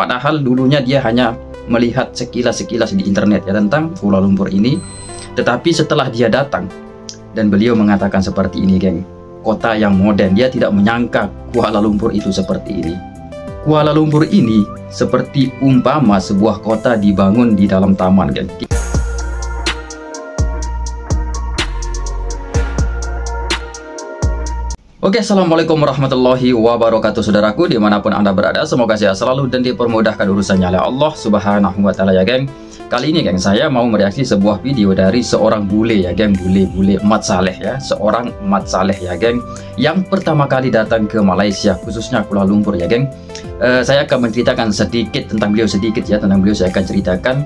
Padahal dulunya dia hanya melihat sekilas-sekilas di internet ya tentang Kuala Lumpur ini. Tetapi setelah dia datang dan beliau mengatakan seperti ini, geng, kota yang modern, dia tidak menyangka Kuala Lumpur itu seperti ini. Kuala Lumpur ini seperti umpama sebuah kota dibangun di dalam taman, geng. Oke, assalamualaikum warahmatullahi wabarakatuh, saudaraku dimanapun anda berada. Semoga sehat selalu dan dipermudahkan urusannya oleh Allah subhanahu wa ta'ala ya, geng. Kali ini, geng, saya mau mereaksi sebuah video dari seorang bule ya, geng. Bule Mat Saleh ya, seorang Mat Saleh ya, geng, yang pertama kali datang ke Malaysia, khususnya Kuala Lumpur ya, geng. Saya akan menceritakan sedikit tentang beliau, tentang beliau saya akan ceritakan.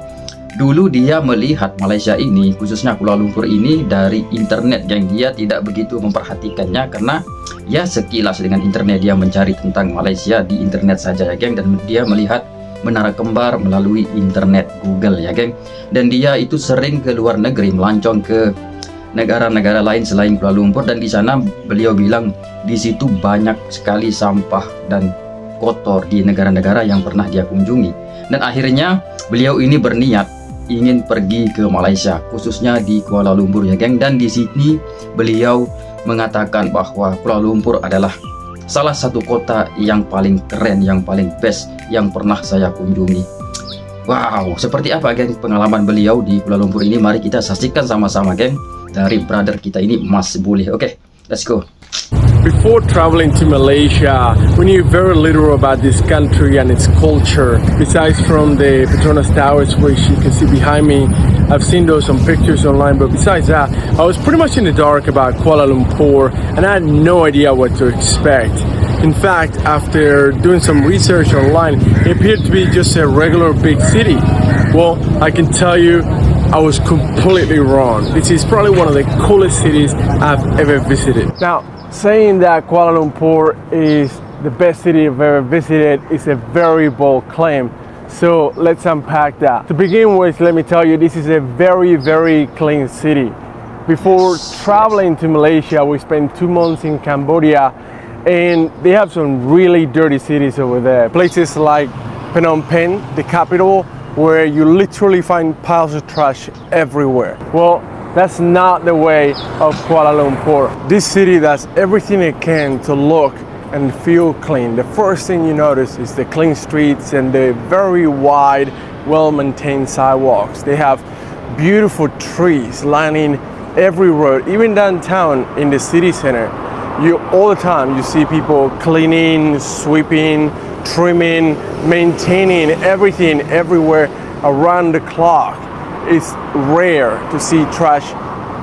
Dulu dia melihat Malaysia ini, khususnya Kuala Lumpur ini, dari internet, geng. Dia tidak begitu memperhatikannya karena ya sekilas dengan internet dia mencari tentang Malaysia di internet saja ya, geng. Dan dia melihat Menara Kembar melalui internet Google ya, geng. Dan dia itu sering ke luar negeri, melancong ke negara-negara lain selain Kuala Lumpur, dan di sana beliau bilang di situ banyak sekali sampah dan kotor di negara-negara yang pernah dia kunjungi. Dan akhirnya beliau ini berniat ingin pergi ke Malaysia, khususnya di Kuala Lumpur ya, geng. Dan di sini beliau mengatakan bahwa Kuala Lumpur adalah salah satu kota yang paling keren, yang paling best yang pernah saya kunjungi. Wow, seperti apa, geng, pengalaman beliau di Kuala Lumpur ini? Mari kita saksikan sama-sama, geng, dari brother kita ini, Mas Bule. Oke, let's go. Before traveling to Malaysia, we knew very little about this country and its culture. Besides from the Petronas Towers, which you can see behind me, I've seen those some pictures online, but besides that, I was pretty much in the dark about Kuala Lumpur and I had no idea what to expect. In fact, after doing some research online, it appeared to be just a regular big city. Well, I can tell you, I was completely wrong. This is probably one of the coolest cities I've ever visited. Now, saying that Kuala Lumpur is the best city I've ever visited is a very bold claim. So let's unpack that. To begin with, let me tell you, this is a very, very clean city. Before traveling to Malaysia, we spent 2 months in Cambodia, and they have some really dirty cities over there. Places like Phnom Penh, the capital, where you literally find piles of trash everywhere. Well, that's not the way of Kuala Lumpur. This city does everything it can to look and feel clean. The first thing you notice is the clean streets and the very wide, well-maintained sidewalks. They have beautiful trees lining every road, even downtown in the city center. All the time you see people cleaning, sweeping, trimming, maintaining everything everywhere around the clock. It's rare to see trash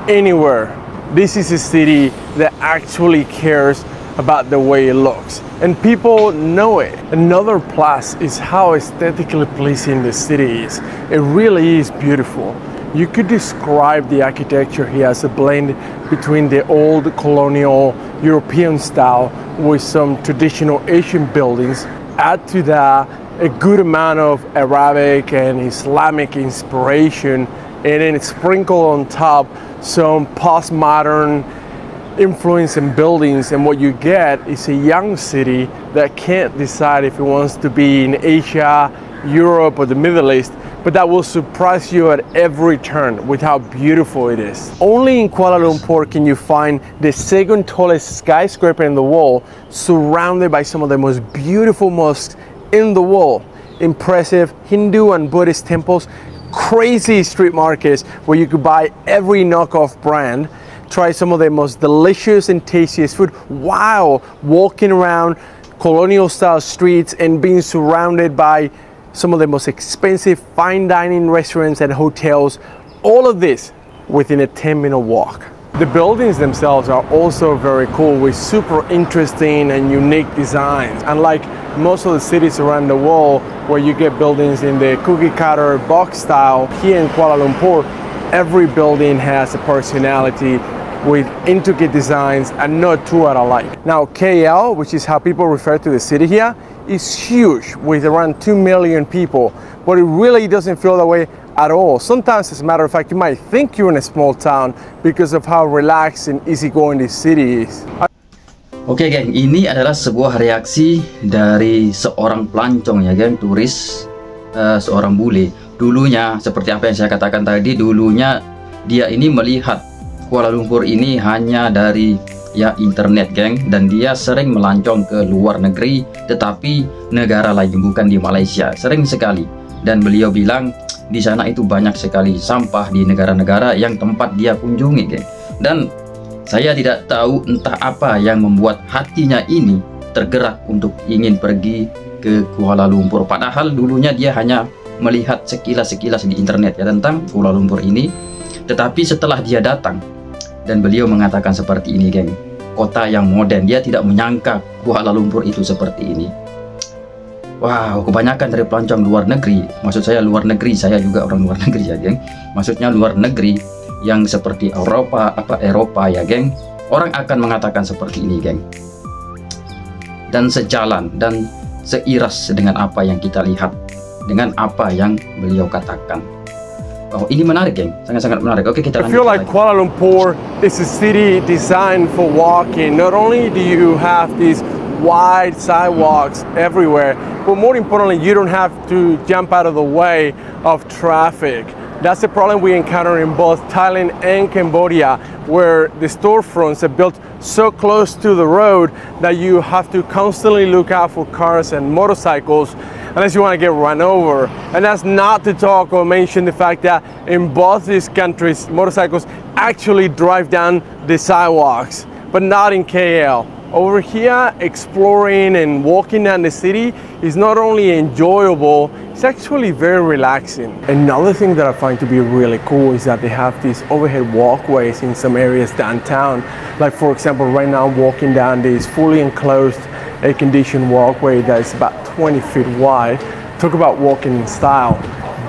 anywhere. This is a city that actually cares about the way it looks, and people know it. Another plus is how aesthetically pleasing the city is. It really is beautiful. You could describe the architecture here as a blend between the old colonial European style with some traditional Asian buildings. Add to that a good amount of Arabic and Islamic inspiration, and then sprinkle on top some postmodern influence in buildings, and what you get is a young city that can't decide if it wants to be in Asia, Europe, or the Middle East, but that will surprise you at every turn with how beautiful it is. Only in Kuala Lumpur can you find the second tallest skyscraper in the world, surrounded by some of the most beautiful mosques in the world, impressive Hindu and Buddhist temples, crazy street markets where you could buy every knockoff brand, try some of the most delicious and tastiest food while walking around colonial style streets and being surrounded by some of the most expensive fine dining restaurants and hotels. All of this within a 10-minute walk. The buildings themselves are also very cool with super interesting and unique designs. Unlike most of the cities around the world where you get buildings in the cookie cutter box style, here in Kuala Lumpur, every building has a personality with intricate designs and not two are alike. Now KL, which is how people refer to the city here, is huge with around 2 million people, but it really doesn't feel that way at all. Sometimes, as a matter of fact, you might think you're in a small town because of how relaxed and easygoing this city is. Oke geng, ini adalah sebuah reaksi dari seorang pelancong ya geng, turis, seorang bule. Dulunya, seperti apa yang saya katakan tadi, dulunya dia ini melihat Kuala Lumpur ini hanya dari ya internet geng, dan dia sering melancong ke luar negeri, tetapi negara lain, bukan di Malaysia, sering sekali. Dan beliau bilang di sana itu banyak sekali sampah di negara-negara yang tempat dia kunjungi geng. Dan saya tidak tahu entah apa yang membuat hatinya ini tergerak untuk ingin pergi ke Kuala Lumpur. Padahal dulunya dia hanya melihat sekilas-sekilas di internet ya tentang Kuala Lumpur ini. Tetapi setelah dia datang, dan beliau mengatakan seperti ini geng, kota yang modern, dia tidak menyangka Kuala Lumpur itu seperti ini. Wow, kebanyakan dari pelancong luar negeri, maksud saya luar negeri, saya juga orang luar negeri ya geng, maksudnya luar negeri yang seperti Eropa ya geng, orang akan mengatakan seperti ini geng. Dan sejalan dan seiras dengan apa yang kita lihat, dengan apa yang beliau katakan. Oh, ini menarik geng, sangat-sangat menarik. Oke, kita lanjut. I feel like Kuala Lumpur is a city designed for walking. Not only do you have these wide sidewalks everywhere, but more importantly, you don't have to jump out of the way of traffic. That's the problem we encounter in both Thailand and Cambodia, where the storefronts are built so close to the road that you have to constantly look out for cars and motorcycles unless you want to get run over. And that's not to talk or mention the fact that in both these countries, motorcycles actually drive down the sidewalks, but not in KL. Over here, exploring and walking down the city is not only enjoyable, it's actually very relaxing. Another thing that I find to be really cool is that they have these overhead walkways in some areas downtown. Like for example, right now I'm walking down this fully enclosed air-conditioned walkway that is about 20 feet wide. Talk about walking in style.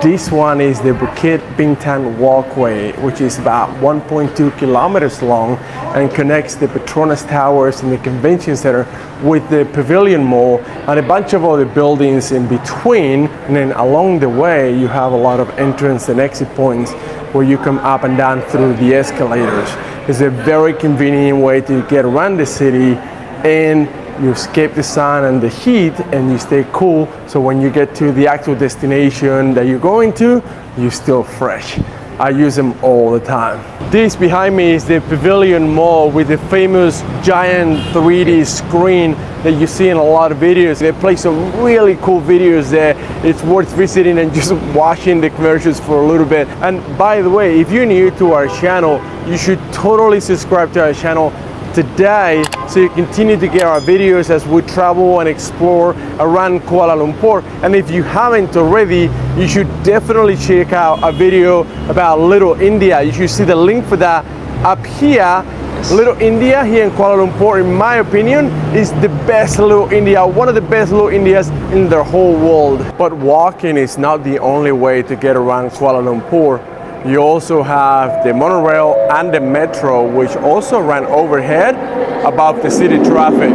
This one is the Bukit Bintang Walkway, which is about 1.2 kilometers long and connects the Petronas Towers and the Convention Center with the Pavilion Mall and a bunch of other buildings in between. And then along the way, you have a lot of entrance and exit points where you come up and down through the escalators. It's a very convenient way to get around the city, and you escape the sun and the heat and you stay cool, so when you get to the actual destination that you're going to, you're still fresh. I use them all the time. This behind me is the Pavilion Mall with the famous giant 3D screen that you see in a lot of videos. They play some really cool videos there. It's worth visiting and just watching the commercials for a little bit. And by the way, if you're new to our channel, you should totally subscribe to our channel today so you continue to get our videos as we travel and explore around Kuala Lumpur. And if you haven't already, you should definitely check out a video about Little India. You should see the link for that up here. Little India here in Kuala Lumpur, in my opinion, is the best Little India, one of the best Little Indias in the whole world. But walking is not the only way to get around Kuala Lumpur. You also have the monorail and the metro, which also run overhead above the city traffic.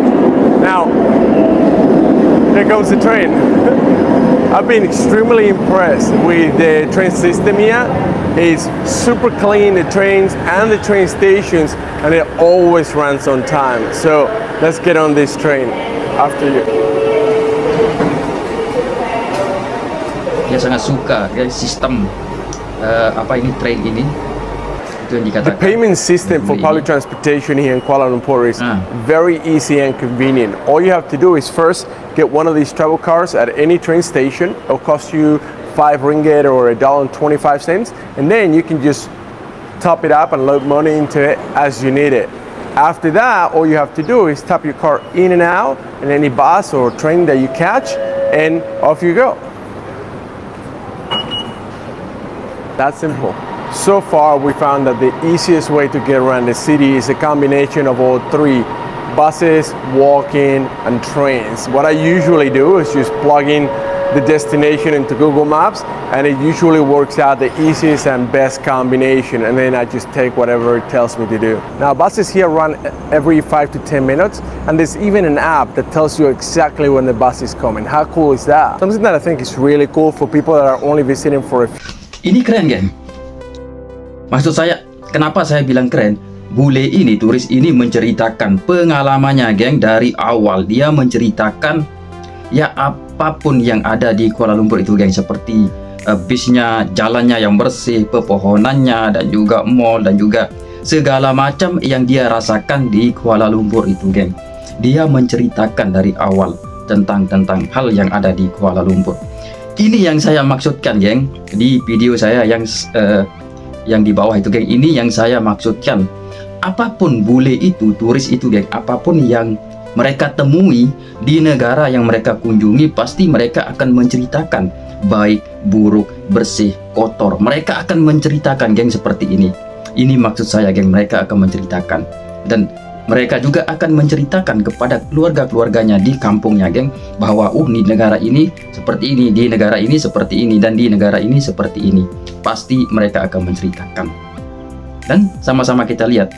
Now, here comes the train. I've been extremely impressed with the train system here. It's super clean, the trains and the train stations, and it always runs on time. So let's get on this train after you. Dia sangat suka guys sistem apa ini train ini. Itu yang dikatakan. The payment system for public transportation here in Kuala Lumpur is very easy and convenient. All you have to do is first get one of these travel cards at any train station. It'll cost you 5 ringgit or $1.25, and then you can just top it up and load money into it as you need it. After that, all you have to do is tap your card in and out in any bus or train that you catch, and off you go. That's simple. So far, we found that the easiest way to get around the city is a combination of all three: buses, walking, and trains. What I usually do is just plug in the destination into Google Maps, and it usually works out the easiest and best combination, and then I just take whatever it tells me to do. Now, buses here run every 5 to 10 minutes, and there's even an app that tells you exactly when the bus is coming. How cool is that? Something that I think is really cool for people that are only visiting for a Ini keren, geng. Maksud saya, kenapa saya bilang keren? bule ini, turis ini menceritakan pengalamannya, geng. Dari awal dia menceritakan ya apapun yang ada di Kuala Lumpur itu, geng, seperti bisnya, jalannya yang bersih, pepohonannya, dan juga mall, dan juga segala macam yang dia rasakan di Kuala Lumpur itu, geng. Dia menceritakan dari awal tentang hal yang ada di Kuala Lumpur. Ini yang saya maksudkan, geng, di video saya yang di bawah itu, geng. Ini yang saya maksudkan. Apapun bule itu, turis itu, geng, apapun yang mereka temui di negara yang mereka kunjungi, pasti mereka akan menceritakan baik, buruk, bersih, kotor. Mereka akan menceritakan, geng, seperti ini. Ini maksud saya, geng, mereka akan menceritakan. Dan mereka juga akan menceritakan kepada keluarga-keluarganya di kampungnya, geng, bahwa di negara ini seperti ini, di negara ini seperti ini, dan di negara ini seperti ini. Pasti mereka akan menceritakan. Dan sama-sama kita lihat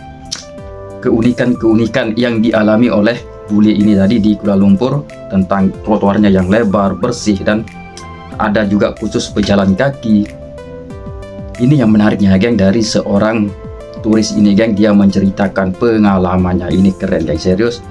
keunikan-keunikan yang dialami oleh bule ini tadi di Kuala Lumpur, tentang trotoarnya yang lebar, bersih, dan ada juga khusus pejalan kaki. Ini yang menariknya, geng, dari seorang turis ini, geng. Dia menceritakan pengalamannya. Ini keren, geng, serius.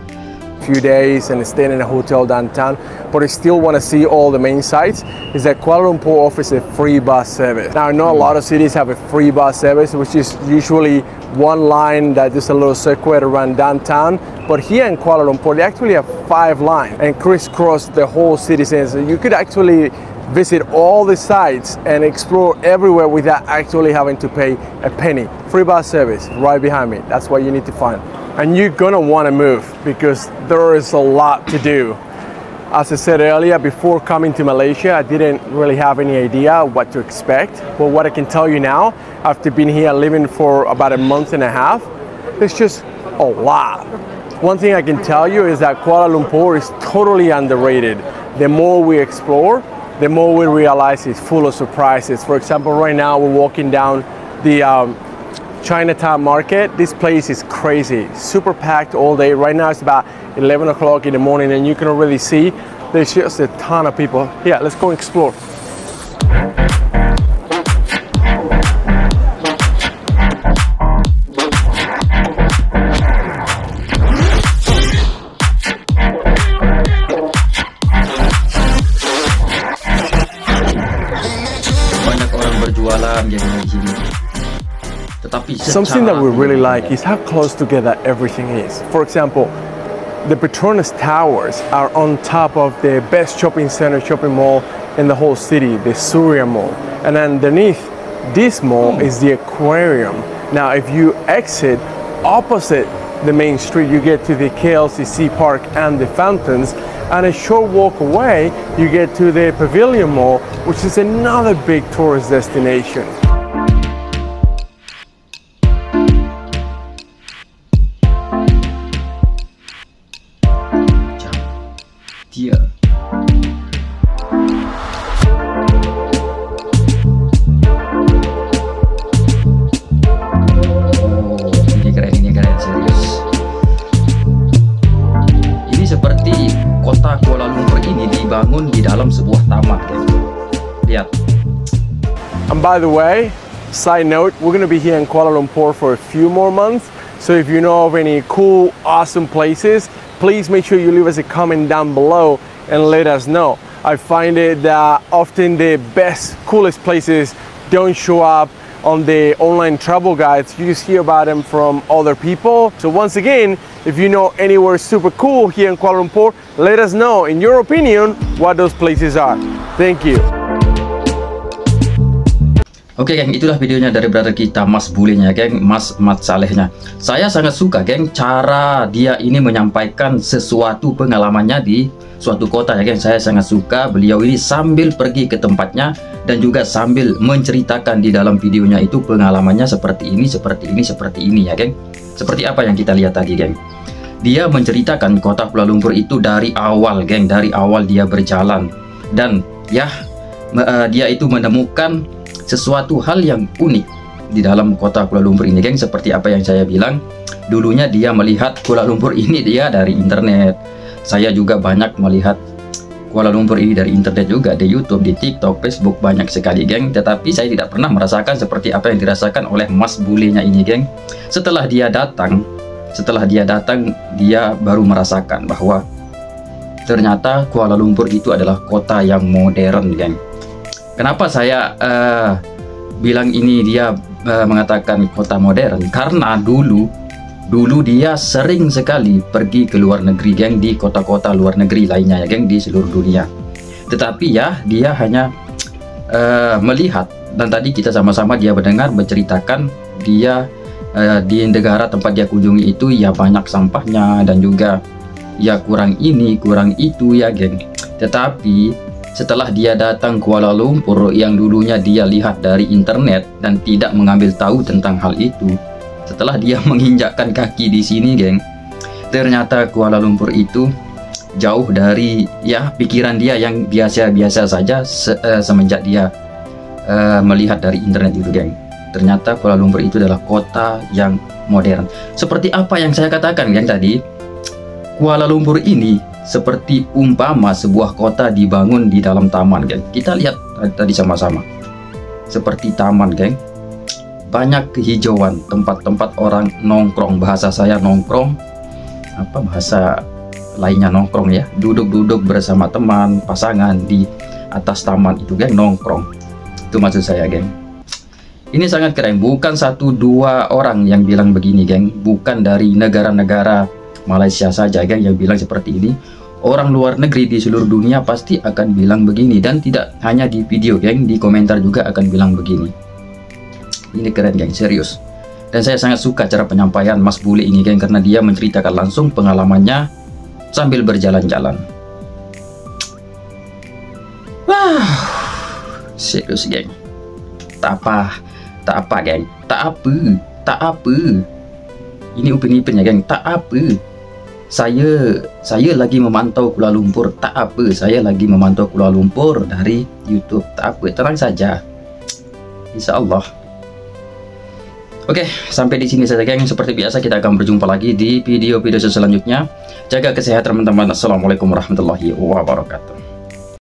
Few days and staying in a hotel downtown, but I still want to see all the main sites. Is that Kuala Lumpur offers a free bus service. Now I know a lot of cities have a free bus service, which is usually one line that does a little circuit around downtown, but here in Kuala Lumpur they actually have 5 lines and crisscross the whole city center. So you could actually visit all the sites and explore everywhere without actually having to pay a penny. Free bus service right behind me. That's what you need to find. And you're gonna want to move because there is a lot to do. As I said earlier, before coming to Malaysia, I didn't really have any idea what to expect. But what I can tell you now, after being here living for about a month and a half, there's just a lot. One thing I can tell you is that Kuala Lumpur is totally underrated. The more we explore, the more we realize it's full of surprises. For example, right now we're walking down the Chinatown market. This place is crazy, super packed all day. Right now it's about 11 o'clock in the morning and you can already see there's just a ton of people. Yeah, let's go explore. Banyak orang berjualan, geng, di sini. Something that we really like is how close together everything is. For example, the Petronas Towers are on top of the best shopping center, shopping mall in the whole city, the Surya Mall. And underneath this mall is the aquarium. Now, if you exit opposite the main street, you get to the KLCC Park and the fountains. And a short walk away, you get to the Pavilion Mall, which is another big tourist destination. Ini keren serius. Ini seperti kota Kuala Lumpur ini dibangun di dalam sebuah taman, guys. Lihat. And by the way, side note, we're going to be here in Kuala Lumpur for a few more months. So if you know of any cool, awesome places, please make sure you leave us a comment down below and let us know. I find it that often the best, coolest places don't show up on the online travel guides. You just hear about them from other people. So once again, if you know anywhere super cool here in Kuala Lumpur, let us know, in your opinion, what those places are. Thank you. Oke, geng, itulah videonya dari brother kita, Mas Bulenya, geng, Mas Mat Salehnya. Saya sangat suka, geng, cara dia ini menyampaikan sesuatu pengalamannya di suatu kota, ya, geng. Saya sangat suka beliau ini sambil pergi ke tempatnya dan juga sambil menceritakan di dalam videonya itu pengalamannya seperti ini, seperti ini, seperti ini, ya, geng. Seperti apa yang kita lihat tadi, geng. Dia menceritakan kota Kuala Lumpur itu dari awal, geng, dari awal dia berjalan. Dan ya, dia itu menemukan sesuatu hal yang unik di dalam kota Kuala Lumpur ini, geng. Seperti apa yang saya bilang, dulunya dia melihat Kuala Lumpur ini dia dari internet. Saya juga banyak melihat Kuala Lumpur ini dari internet juga, di YouTube, di TikTok, Facebook, banyak sekali geng. Tetapi saya tidak pernah merasakan seperti apa yang dirasakan oleh Mas Bulenya ini geng. Setelah dia datang, dia baru merasakan bahwa ternyata Kuala Lumpur itu adalah kota yang modern geng. Kenapa saya bilang ini dia mengatakan kota modern? Karena dulu dia sering sekali pergi ke luar negeri geng, di kota-kota luar negeri lainnya ya geng, di seluruh dunia. Tetapi ya dia hanya melihat, dan tadi kita sama-sama dia mendengar menceritakan dia di negara tempat dia kunjungi itu ya banyak sampahnya, dan juga ya kurang ini kurang itu ya geng. Tetapi setelah dia datang Kuala Lumpur yang dulunya dia lihat dari internet dan tidak mengambil tahu tentang hal itu, setelah dia menginjakkan kaki di sini geng, ternyata Kuala Lumpur itu jauh dari ya pikiran dia yang biasa-biasa saja semenjak dia melihat dari internet itu geng. Ternyata Kuala Lumpur itu adalah kota yang modern. Seperti apa yang saya katakan geng tadi, Kuala Lumpur ini seperti umpama sebuah kota dibangun di dalam taman geng. Kita lihat tadi sama-sama, seperti taman geng. Banyak kehijauan, tempat-tempat orang nongkrong, bahasa saya nongkrong, apa bahasa lainnya nongkrong ya, duduk-duduk bersama teman, pasangan di atas taman itu geng, nongkrong. Itu maksud saya geng. Ini sangat keren, bukan 1-2 orang yang bilang begini geng, bukan dari negara-negara Malaysia saja geng yang bilang seperti ini. Orang luar negeri di seluruh dunia pasti akan bilang begini, dan tidak hanya di video geng, di komentar juga akan bilang begini. Ini keren geng, serius. Dan saya sangat suka cara penyampaian Mas Bule ini geng, karena dia menceritakan langsung pengalamannya sambil berjalan-jalan. Wah, serius geng. Tak apa geng, tak apa. Ini upin-ipin ya geng, tak apa. Saya lagi memantau Kuala Lumpur, tak apa. Saya lagi memantau Kuala Lumpur dari YouTube, tak apa, tenang saja. Insya Allah. Oke, sampai di sini saja geng. Seperti biasa kita akan berjumpa lagi di video-video selanjutnya. Jaga kesehatan teman-teman. Assalamualaikum warahmatullahi wabarakatuh.